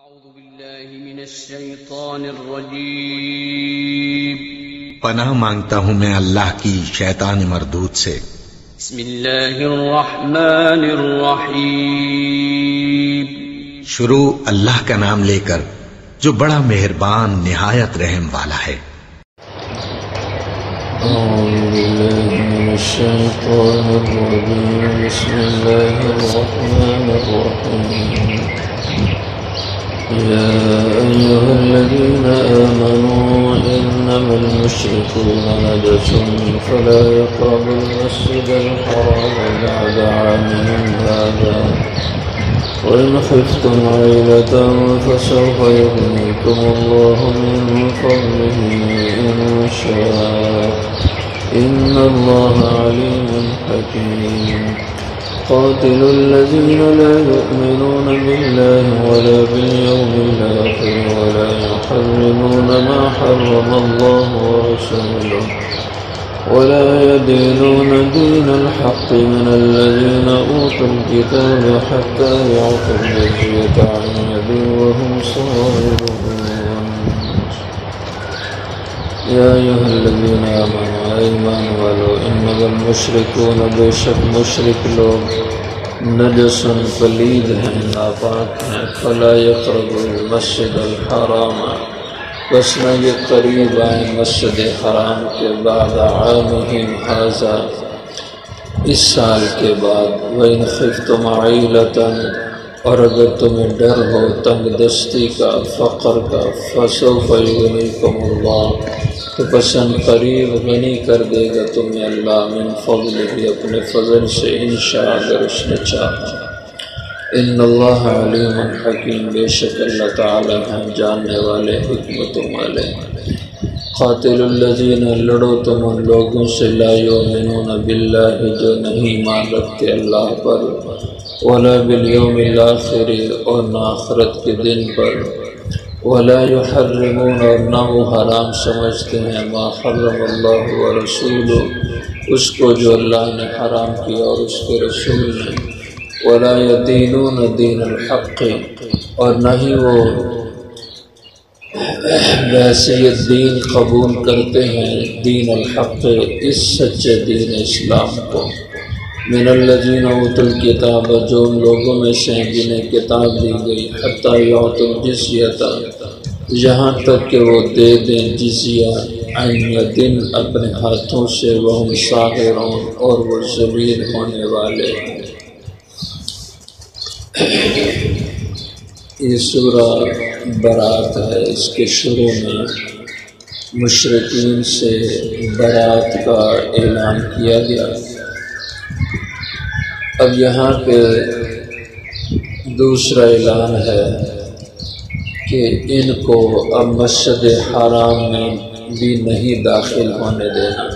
أعوذ بالله من الشيطان الرجيم پناہ مانگتا ہوں میں اللہ کی شیطان مردود سے۔ بسم الله الرحمن الرحيم شروع اللہ کا نام لے کر جو بڑا مہربان نہایت رحم والا ہے۔ أعوذ بالله من الشيطان الرجيم بسم الله الرحمن الرحيم يا أيها الذين آمنوا إنما المشركون نجس فلا يقربوا المسجد الحرام بعد عامهم هذا وإن خفتم عيلة فسوف يغنيكم الله من فضله إن شاء إن الله عليم حكيم قاتلوا الذين لا يؤمنون بالله ولا باليوم الآخر ولا يحرمون ما حرم الله ورسوله ولا يدينون دين الحق من الذين أوتوا الكتاب حتى يعطوا الجزية عن يد وهم صاغرون يا أيها الذين آمنوا إيمان والو إنما المشركون بشك مشرك لوگ نجس پلید ہیں ناپاک ہیں فلا يقربوا المسجد الحرام بس نہ یہ قریب آئیں مسجد حرام کے بعد عامہم ھذا اس سال کے بعد وَإِنْ خِفْتُمْ عَيْلَةً اور اگر تمہیں ڈر ہو تنگ دستی کا فقر کا فَسَوْفَ يُغْنِيكُمُ اللَّهُ تو پسند قریب غنی کر دے گا تمہیں اللہ من فضلہ اپنے فضل سے انشاء اگر اس نے چاہا ان اللہ علیم حکیم بے شک اللہ تعالی ہیں جاننے والے حکمتوں والے قاتل الذین لڑو تم ان لوگوں سے لا یؤمنون باللہ جو نہیں ایمان رکھتے اللہ پر ولا بالیوم الآخر اور نہ آخرت کے دن پر ولا يحرمون اور نہ وہ حرام سمجھتے ہیں ما حرم اللہ ورسولہ اس کو جو اللہ نے حرام کیا اور اس کے رسول نے ولا يدینون دین الحق اور نہ ہی وہ ویسے دین قبول کرتے ہیں دین الحق اس سچے دین اسلام کو من الذین اوتوا الکتاب جو ان لوگوں میں سے ہیں جنہیں کتاب دی گئی حتی یعطوا الجزیۃ یہاں تک کہ وہ دے دیں جزیہ عن یدن اپنے ہاتھوں سے وہم صاغرون اور وہ ذلیل ہونے والے ہیں۔ یہ سورہ برات ہے، اس کے شروع میں مشرکین سے برات کا اعلان کیا گیا۔ اب یہاں پہ دوسرا اعلان ہے کہ ان کو اب مسجد حرام میں بھی نہیں داخل ہونے دینا،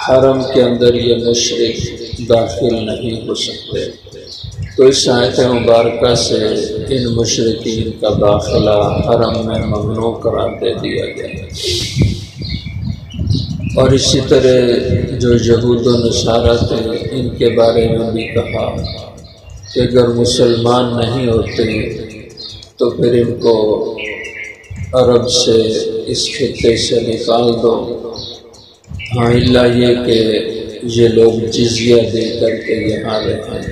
حرم کے اندر یہ مشرک داخل نہیں ہو سکتے، تو اس آیت مبارکہ سے ان مشرکین کا داخلہ حرم میں ممنوع قرار دے دیا گیا۔ اور اسی طرح جو یہود و نصارہ تھے ان کے بارے میں بھی کہا کہ اگر مسلمان نہیں ہوتے تو پھر ان کو عرب سے اس خطے سے نکال دو، ہاں اللہ یہ کہ یہ لوگ جزیہ دے کر کے یہاں رہیں۔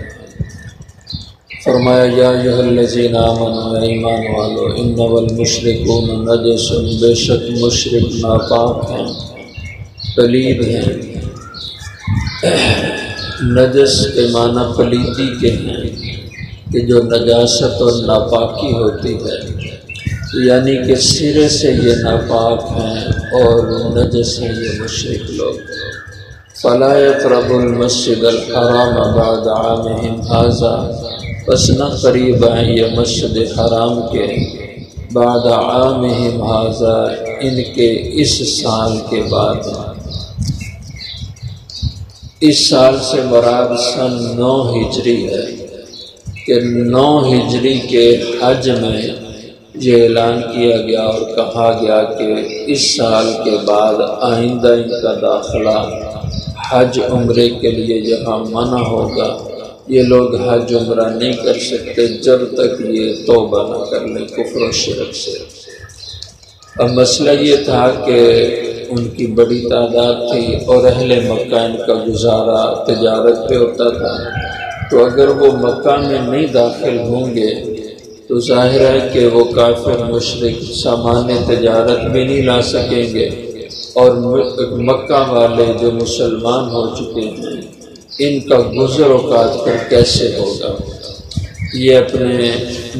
فرمایا یا ایھا الذین آمنوا ایمان والو انما المشرکون نجس بے شک مشرک ناپاک ہیں پلید ہیں۔ نجس کے معنی پلیدی کے ہیں کہ جو نجاست اور ناپاکی ہوتی ہے، یعنی کہ سرے سے یہ ناپاک ہیں اور نجس ہیں یہ مشرک لوگ۔ فلا يقربوا المسجد الحرام بعد عامهم هذا پس نہ قریب آئیں یہ مسجد حرام کے بعد عامهم هذا ان کے اس سال کے بعد۔ اس سال سے مراد سن 9 ہجری ہے کہ 9 ہجری کے حج میں یہ اعلان کیا گیا اور کہا گیا کہ اس سال کے بعد آئندہ ان کا داخلہ حج عمرے کے لیے جہاں منع ہوگا یہ لوگ حج عمرہ نہیں کر سکتے جب تک یہ توبہ نہ کر لیں کفر و شرک سے۔ اب مسئلہ یہ تھا کہ ان کی بڑی تعداد تھی اور اہل مکہ ان کا گزارا تجارت پہ ہوتا تھا، تو اگر وہ مکہ میں نہیں داخل ہوں گے تو ظاہر ہے کہ وہ کافر مشرک سامان تجارت بھی نہیں لا سکیں گے، اور مکہ والے جو مسلمان ہو چکے ہیں ان کا گزر اوقات پر کیسے ہوگا، یہ اپنے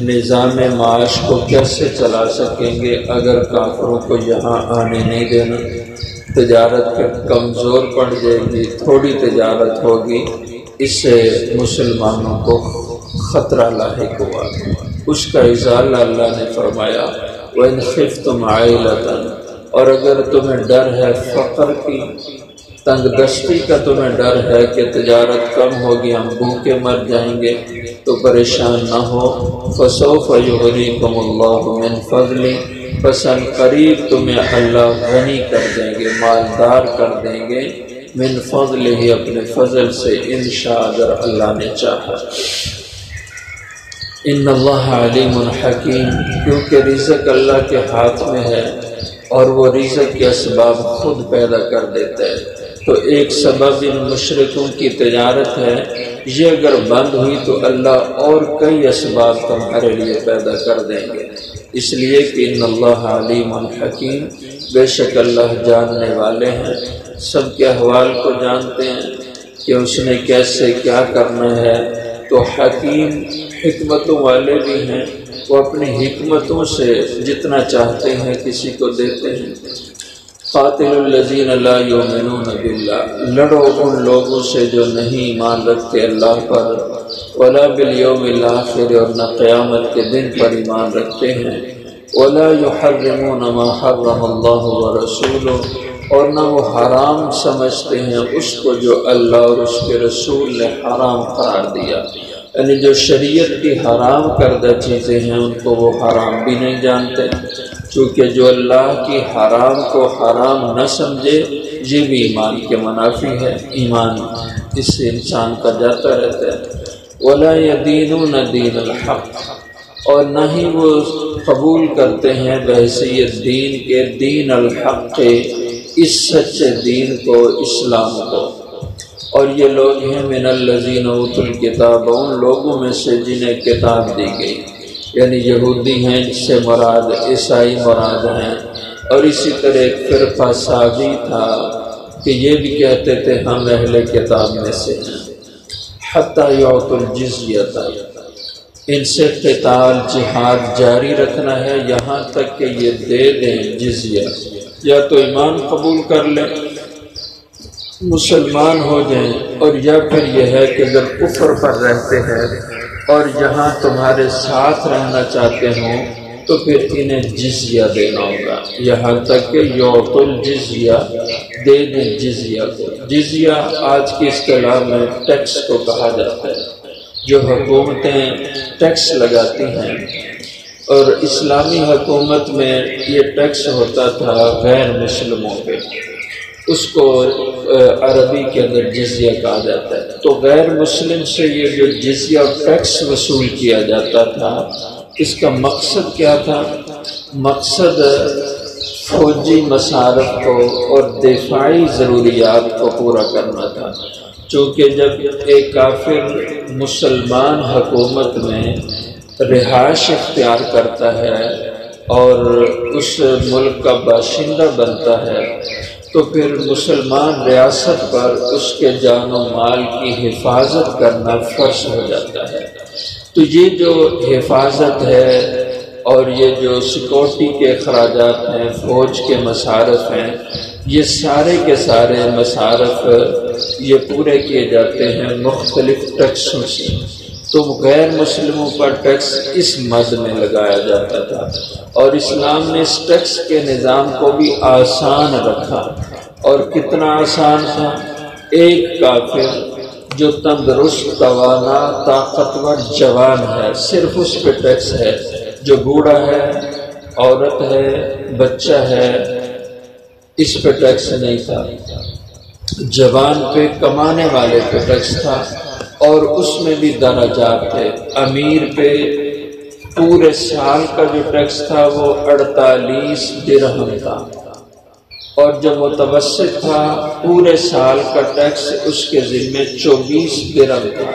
نظام معاش کو کیسے چلا سکیں گے اگر کافروں کو یہاں آنے نہیں دینا؟ تجارت پہ کمزور پڑ جائے گی، تھوڑی تجارت ہوگی، اس سے مسلمانوں کو خطرہ لاحق ہوا۔ اس کا ازالہ اللہ نے فرمایا وَإِنْ خِفْتُمْ عَائِلَةً، اور اگر تمہیں ڈر ہے فقر کی، تنگ دستی کا تمہیں ڈر ہے کہ تجارت کم ہوگی، ہم بھوکے مر جائیں گے، تو پریشان نہ ہو۔ فَسَوْفَ يُغْنِيكُمُ اللَّهُ مِنْ فَضْلِهِ، پس ان قریب تمہیں اللہ غنی کر دیں گے، مالدار کر دیں گے، من فضلہ اپنے فضل سے، انشاء اگر اللہ نے چاہا۔ ان اللہ علیم حکیم، کیونکہ رزق اللہ کے ہاتھ میں ہے اور وہ رزق کے اسباب خود پیدا کر دیتا ہے۔ تو ایک سبب ان مشرکوں کی تجارت ہے، یہ اگر بند ہوئی تو اللہ اور کئی اسباب تمہارے لیے پیدا کر دیں گے، اس لیے کہ ان اللہ علیم حکیم، بے شک اللہ جاننے والے ہیں، سب کے احوال کو جانتے ہیں کہ اس نے کیسے کیا کرنا ہے۔ تو حکیم حکمتوں والے بھی ہیں، وہ اپنی حکمتوں سے جتنا چاہتے ہیں کسی کو دیتے ہیں۔ قاتل الذین لا یؤمنون باللہ، لڑو ان لوگوں سے جو نہیں ایمان رکھتے اللہ پر، ولا بالیوم الآخر، اور نہ قیامت کے دن پر ایمان رکھتے ہیں، ولا یحرمون ما حرم اللہ ورسولہ، اور نہ وہ حرام سمجھتے ہیں اس کو جو اللہ اور اس کے رسول نے حرام قرار دیا، یعنی جو شریعت کی حرام کردہ چیزیں ہیں ان کو وہ حرام بھی نہیں جانتے، چونکہ جو اللہ کی حرام کو حرام نہ سمجھے یہ بھی ایمان کے منافی ہے، ایمان اس سے انسان کا جاتا رہتا ہے۔ ولا يدینون دین الحق، اور نہ ہی وہ قبول کرتے ہیں بحیثیت دین کے، دین الحق کے، اس سچے دین کو، اسلام کو۔ اور یہ لوگ ہیں من الذین اوتوا الکتاب، ان لوگوں میں سے جنہیں کتاب دی گئی، یعنی یہودی ہیں جس سے مراد عیسائی مراد ہیں، اور اسی طرح ایک فرقہ ساغی تھا کہ یہ بھی کہتے تھے ہم اہل کتاب میں سے ہیں۔ حتی یعطوا الجزیۃ، ان سے قتال جہاد جاری رکھنا ہے یہاں تک کہ یہ دے دیں جزیہ، یا تو ایمان قبول کر لیں مسلمان ہو جائیں، اور یا پھر یہ ہے کہ اگر کفر پر رہتے ہیں اور یہاں تمہارے ساتھ رہنا چاہتے ہوں تو پھر انہیں جزیہ دینا ہوگا، یہاں تک کہ یعطوا الجزیہ، دے دیں جزیہ کو۔ جزیہ آج کی اصطلاح میں ٹیکس کو کہا جاتا ہے، جو حکومتیں ٹیکس لگاتی ہیں، اور اسلامی حکومت میں یہ ٹیکس ہوتا تھا غیر مسلموں پہ، اس کو عربی کے اندر جزیہ کہا جاتا ہے۔ تو غیر مسلم سے یہ جو جزیہ ٹیکس وصول کیا جاتا تھا، اس کا مقصد کیا تھا؟ مقصد فوجی مصارف کو اور دفاعی ضروریات کو پورا کرنا تھا، چونکہ جب ایک کافر مسلمان حکومت میں رہائش اختیار کرتا ہے اور اس ملک کا باشندہ بنتا ہے تو پھر مسلمان ریاست پر اس کے جان و مال کی حفاظت کرنا فرض ہو جاتا ہے۔ تو یہ جو حفاظت ہے اور یہ جو سیکورٹی کے اخراجات ہیں، فوج کے مصارف ہیں، یہ سارے کے سارے مصارف یہ پورے کیے جاتے ہیں مختلف ٹیکسوں سے۔ تو غیر مسلموں پر ٹیکس اس مد میں لگایا جاتا تھا، اور اسلام نے اس ٹیکس کے نظام کو بھی آسان رکھا۔ اور کتنا آسان تھا؟ ایک کافر جو تندرست، توانا، طاقتور، جوان ہے، صرف اس پہ ٹیکس ہے۔ جو بوڑھا ہے، عورت ہے، بچہ ہے، اس پہ ٹیکس نہیں تھا۔ جوان پہ، کمانے والے پہ ٹیکس تھا، اور اس میں بھی درجات تھے۔ امیر پہ پورے سال کا جو ٹیکس تھا وہ 48 درہم تھا، اور جو متوسط تھا پورے سال کا ٹیکس اس کے ذمے 24 درہم تھا،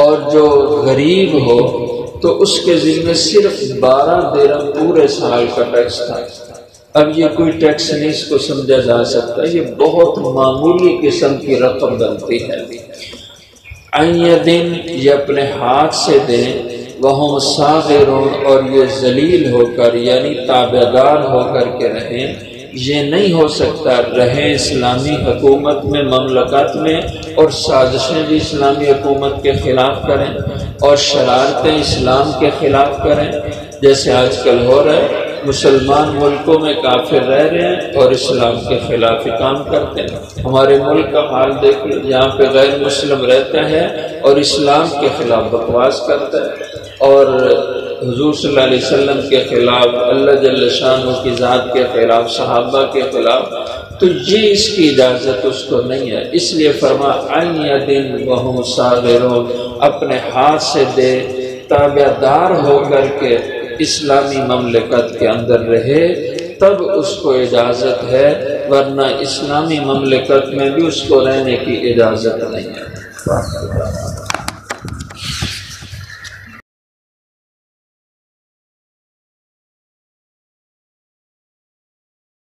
اور جو غریب ہو تو اس کے ذمے صرف 12 درہم پورے سال کا ٹیکس تھا۔ اب یہ کوئی ٹیکس نہیں اس کو سمجھا جا سکتا، یہ بہت معمولی قسم کی رقم بنتی ہے۔ دن یہ اپنے ہاتھ سے دیں، وہم صاغرون، اور یہ ذلیل ہو کر یعنی تابعدار ہو کر کے رہیں۔ یہ نہیں ہو سکتا رہیں اسلامی حکومت میں، مملکت میں، اور سازشیں بھی اسلامی حکومت کے خلاف کریں اور شرارتیں اسلام کے خلاف کریں، جیسے آج کل ہو رہا ہے۔ مسلمان ملکوں میں کافر رہ رہے ہیں اور اسلام کے خلاف ہی کام کرتے ہیں۔ ہمارے ملک کا حال دیکھ لو، یہاں پہ غیر مسلم رہتا ہے اور اسلام کے خلاف بکواس کرتا ہے، اور حضور صلی اللہ علیہ وسلم کے خلاف، اللہ جل شانہ کی ذات کے خلاف، صحابہ کے خلاف، تو یہ اس کی اجازت اس کو نہیں ہے۔ اس لیے فرما دن وہم صاغرون، اپنے ہاتھ سے دے، تابعدار ہو کر کے اسلامی مملکت کے اندر رہے، تب اس کو اجازت ہے، ورنہ اسلامی مملکت میں بھی اس کو رہنے کی اجازت نہیں ہے۔